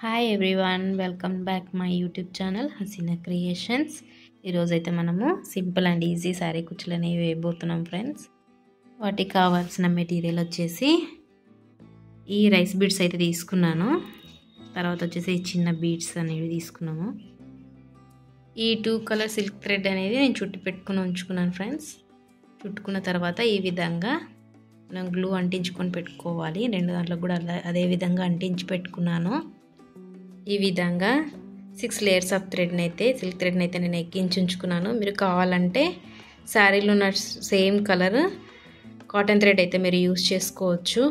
Hi everyone, welcome back my YouTube channel Haseena creations. ఈరోజు అయితే మనము సింపుల్ అండ్ ఈజీ శారీ కుచ్చులు అనేవి వేయబోతున్నాం ఫ్రెండ్స్. వాటికి కావాల్సిన మెటీరియల్ వచ్చేసి ఈ రైస్ బీడ్స్ అయితే తీసుకున్నాను. తర్వాత వచ్చేసి ఈ చిన్న బీడ్స్ అనేవి తీసుకున్నాము. ఈ 2 కలర్ సిల్క్ థ్రెడ్ అనేది నేను చుట్టి పెట్టుకుని ఉంచుకున్నాను ఫ్రెండ్స్. చుట్టుకున్న తర్వాత ఈ విధంగా మనం గ్లూ అంటించుకొని పెట్టుకోవాలి. 2 దాంట్లో కూడా అదే విధంగా అంటించి పెట్టుకున్నాను. ఈ విధంగా 6 లేయర్స్ ఆఫ్ సిల్క్ థ్రెడ్ని అయితే నేను ఎక్కించి ఉంచుకున్నాను. మీరు కావాలంటే శారీలో ఉన్న సేమ్ కలర్ కాటన్ థ్రెడ్ అయితే మీరు యూస్ చేసుకోవచ్చు.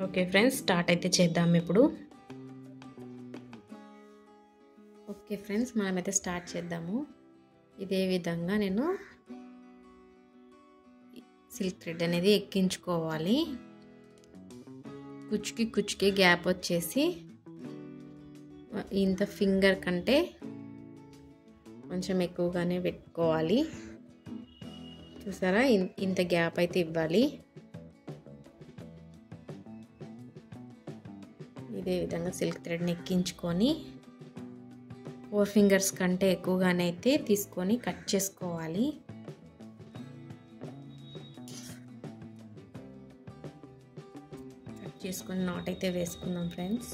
ఓకే ఫ్రెండ్స్, స్టార్ట్ అయితే చేద్దాం ఇప్పుడు. ఓకే ఫ్రెండ్స్, మనమైతే స్టార్ట్ చేద్దాము. ఇదే విధంగా నేను సిల్క్ థ్రెడ్ అనేది ఎక్కించుకోవాలి. కుచ్చుకి గ్యాప్ వచ్చేసి ఇంత ఫింగర్ కంటే కొంచెం ఎక్కువగానే పెట్టుకోవాలి. చూసారా, ఇంత గ్యాప్ అయితే ఇవ్వాలి. ఇదే విధంగా సిల్క్ థ్రెడ్ని ఎక్కించుకొని 4 ఫింగర్స్ కంటే ఎక్కువగానే అయితే తీసుకొని కట్ చేసుకోవాలి. కట్ చేసుకొని నాట్ అయితే వేసుకుందాం ఫ్రెండ్స్.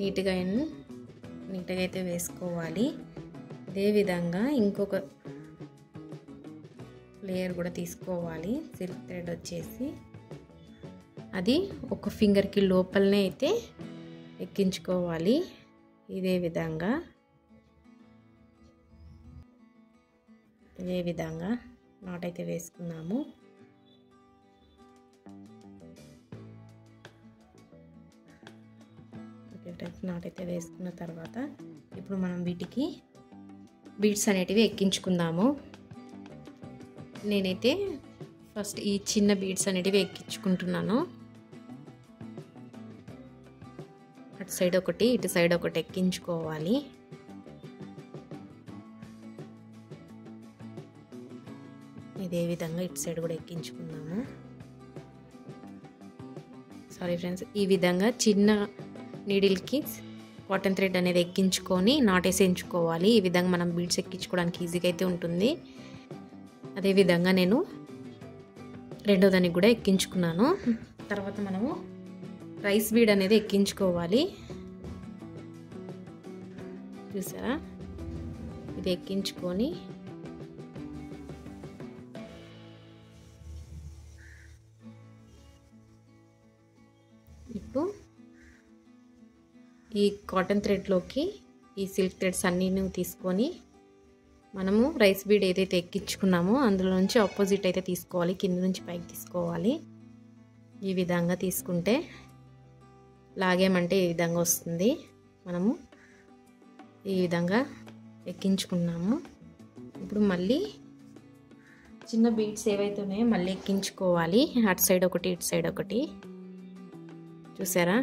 నీట్గా అయితే వేసుకోవాలి. ఇదే విధంగా ఇంకొక లేయర్ కూడా తీసుకోవాలి. సిల్క్ థ్రెడ్ వచ్చేసి అది ఒక ఫింగర్కి లోపలనే అయితే ఎక్కించుకోవాలి. ఇదే విధంగా నాట్ అయితే వేసుకున్నాము. నాట్ అయితే వేసుకున్న తర్వాత ఇప్పుడు మనం వీటికి బీడ్స్ అనేటివి ఎక్కించుకుందాము. నేనైతే ఫస్ట్ ఈ చిన్న బీడ్స్ అనేటివి ఎక్కించుకుంటున్నాను. అటు సైడ్ ఒకటి, ఇటు సైడ్ ఒకటి ఎక్కించుకోవాలి. ఇదే విధంగా ఇటు సైడ్ కూడా ఎక్కించుకుందాము. సారీ ఫ్రెండ్స్, ఈ విధంగా చిన్న నీడిల్కి కాటన్ థ్రెడ్ అనేది ఎక్కించుకొని నాటేసి ఎంచుకోవాలి. ఈ విధంగా మనం బీడ్స్ ఎక్కించుకోవడానికి ఈజీగా అయితే ఉంటుంది. అదేవిధంగా నేను రెండో దానికి కూడా ఎక్కించుకున్నాను. తర్వాత మనము రైస్ బీడ్ అనేది ఎక్కించుకోవాలి. చూసారా, ఇది ఎక్కించుకొని ఇప్పుడు ఈ కాటన్ థ్రెడ్లోకి ఈ సిల్క్ థ్రెడ్స్ అన్నీ తీసుకొని మనము రైస్ బీడ్ ఏదైతే ఎక్కించుకున్నామో అందులో నుంచి ఆపోజిట్ అయితే తీసుకోవాలి. కింద నుంచి పైకి తీసుకోవాలి. ఈ విధంగా తీసుకుంటే లాగేమంటే ఈ విధంగా వస్తుంది. మనము ఈ విధంగా ఎక్కించుకున్నాము. ఇప్పుడు మళ్ళీ చిన్న బీడ్స్ ఏవైతే ఉన్నాయో మళ్ళీ ఎక్కించుకోవాలి. అటు సైడ్ ఒకటి, ఇటు సైడ్ ఒకటి. చూసారా,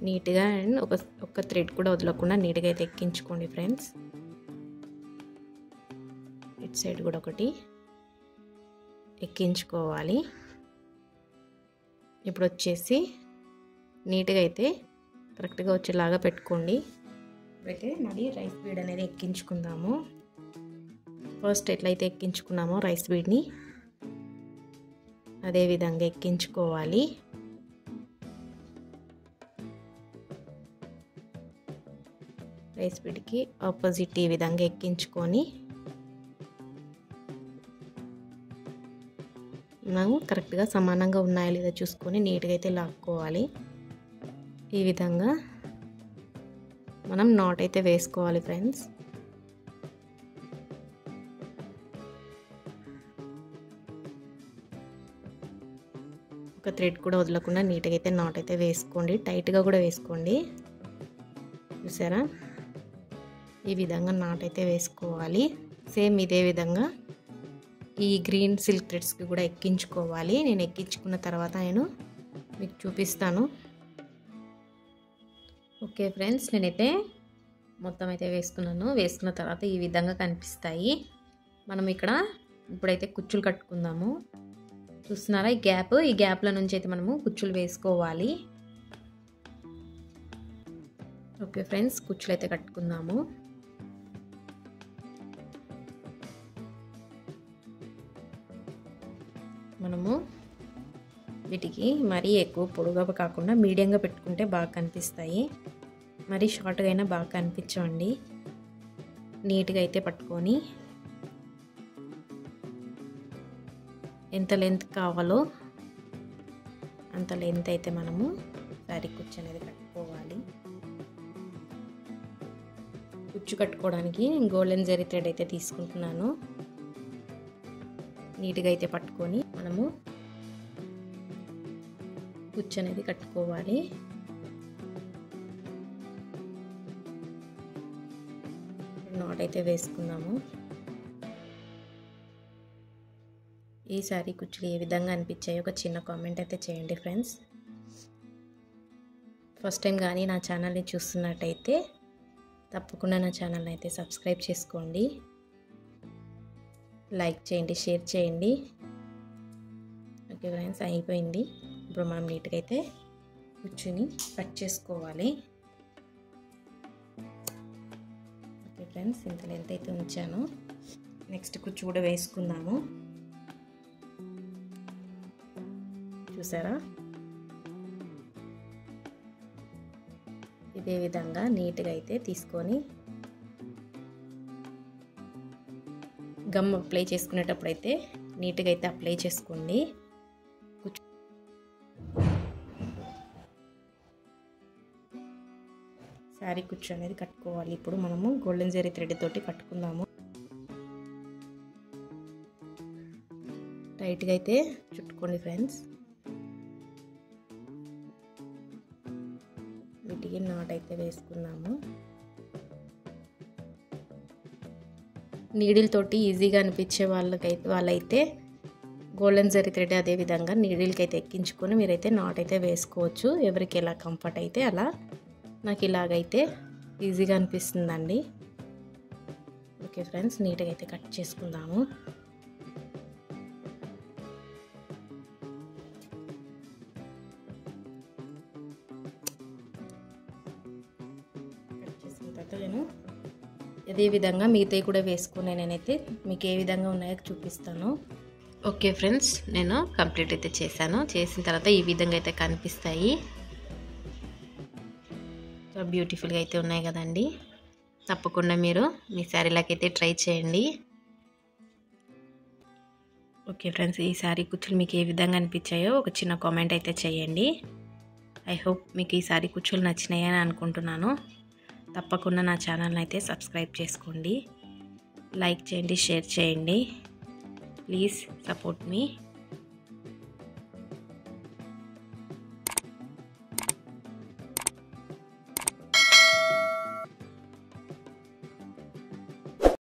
నీట్గా అండ్ ఒక థ్రెడ్ కూడా వదలకుండా నీట్గా అయితే ఎక్కించుకోండి ఫ్రెండ్స్. ఇటు సైడ్ కూడా ఒకటి ఎక్కించుకోవాలి. ఇప్పుడు వచ్చేసి నీట్గా అయితే కరెక్ట్గా వచ్చేలాగా పెట్టుకోండి. ఇప్పుడైతే మళ్ళీ రైస్ బీడ్ అనేది ఎక్కించుకుందాము. ఫస్ట్ ఎట్లయితే ఎక్కించుకున్నామో రైస్ బీడ్ని అదే విధంగా ఎక్కించుకోవాలి. రైస్ బీడ్కి ఆపోజిట్ ఈ విధంగా ఎక్కించుకొని మనం కరెక్ట్గా సమానంగా ఉన్నాయా లేదా చూసుకొని నీట్గా అయితే లాక్కోవాలి. ఈ విధంగా మనం నాట్ అయితే వేసుకోవాలి ఫ్రెండ్స్. ఒక థ్రెడ్ కూడా వదలకుండా నీట్గా అయితే నాట్ అయితే వేసుకోండి. టైట్గా కూడా వేసుకోండి. చూసారా, ఈ విధంగా నాట్ అయితే వేసుకోవాలి. సేమ్ ఇదే విధంగా ఈ గ్రీన్ సిల్క్ థ్రెడ్స్కి కూడా ఎక్కించుకోవాలి. నేను ఎక్కించుకున్న తర్వాత నేను మీకు చూపిస్తాను. ఓకే ఫ్రెండ్స్, నేనైతే మొత్తం అయితే వేసుకున్నాను. వేసుకున్న తర్వాత ఈ విధంగా కనిపిస్తాయి. మనం ఇక్కడ ఇప్పుడైతే కుచ్చులు కట్టుకుందాము. చూస్తున్నారా ఈ గ్యాప్ల నుంచి అయితే మనము కుచ్చులు వేసుకోవాలి. ఓకే ఫ్రెండ్స్, కుచ్చులు అయితే కట్టుకుందాము. మనము వీటికి మరీ ఎక్కువ పొడుగా కాకుండా మీడియంగా పెట్టుకుంటే బాగా కనిపిస్తాయి. మరీ షార్ట్గా అయినా బాగా కనిపించవండి. నీట్గా అయితే పట్టుకొని ఎంత లెంత్ కావాలో అంత లెంత్ అయితే మనము శారీ కుచ్చు అనేది కట్టుకోవాలి. కుచ్చు కట్టుకోవడానికి గోల్డెన్ జరీ థ్రెడ్ అయితే తీసుకుంటున్నాను. నీట్గా అయితే పట్టుకొని మనము కుచ్చు అనేది కట్టుకోవాలి. నాట్ అయితే వేసుకుందాము. ఈ శారీ కుచ్చులు ఏ విధంగా అనిపించాయో ఒక చిన్న కామెంట్ అయితే చేయండి ఫ్రెండ్స్. ఫస్ట్ టైం కానీ నా ఛానల్ని చూస్తున్నట్టయితే తప్పకుండా నా ఛానల్ని అయితే సబ్స్క్రైబ్ చేసుకోండి, లైక్ చేయండి, షేర్ చేయండి. ఓకే ఫ్రెండ్స్, అయిపోయింది. ఇప్పుడు మనం నీట్గా అయితే కుచ్చుని కట్ చేసుకోవాలి. ఓకే ఫ్రెండ్స్, ఇంత లెంత్ అయితే ఉంచాను. నెక్స్ట్ కుచ్చు కూడా వేసుకుందాము. చూసారా, ఇదే విధంగా నీట్గా అయితే తీసుకొని గమ్ అప్లై చేసుకునేటప్పుడు అయితే నీట్గా అయితే అప్లై చేసుకోండి. శారీ కుచ్చు అనేది కట్టుకోవాలి. ఇప్పుడు మనము గోల్డెన్ జరీ థ్రెడ్ తోటి కట్టుకుందాము. టైట్గా అయితే చుట్టుకోండి ఫ్రెండ్స్. వీటికి నాట్ అయితే వేసుకున్నాము. నీడిల్ తోటి ఈజీగా అనిపించే వాళ్ళైతే గోల్డెన్ జరీ థ్రెడ్ అదే విధంగా నీడిల్కి అయితే ఎక్కించుకొని మీరైతే నాట్ అయితే వేసుకోవచ్చు. ఎవరికి ఎలా కంఫర్ట్ అయితే అలా. నాకు ఇలాగైతే ఈజీగా అనిపిస్తుందండి. ఓకే ఫ్రెండ్స్, నీట్గా అయితే కట్ చేసుకుందాము. కట్ చేసిన తర్వాత నేను ఇదే విధంగా మిగతాయి కూడా వేసుకుని నేనైతే మీకు ఏ విధంగా ఉన్నాయో చూపిస్తాను. ఓకే ఫ్రెండ్స్, నేను కంప్లీట్ అయితే చేశాను. చేసిన తర్వాత ఈ విధంగా అయితే కనిపిస్తాయి. చాలా బ్యూటిఫుల్గా అయితే ఉన్నాయి కదండి. తప్పకుండా మీరు మీ శారీలకైతే ట్రై చేయండి. ఓకే ఫ్రెండ్స్, ఈ శారీ కుచ్చులు మీకు ఏ విధంగా అనిపించాయో ఒక చిన్న కామెంట్ అయితే చేయండి. ఐ హోప్ మీకు ఈ శారీ కుచ్చులు నచ్చినాయని అనుకుంటున్నాను. తప్పకుండా నా ఛానల్ని అయితే సబ్స్క్రైబ్ చేసుకోండి, లైక్ చేయండి, షేర్ చేయండి. Please support me.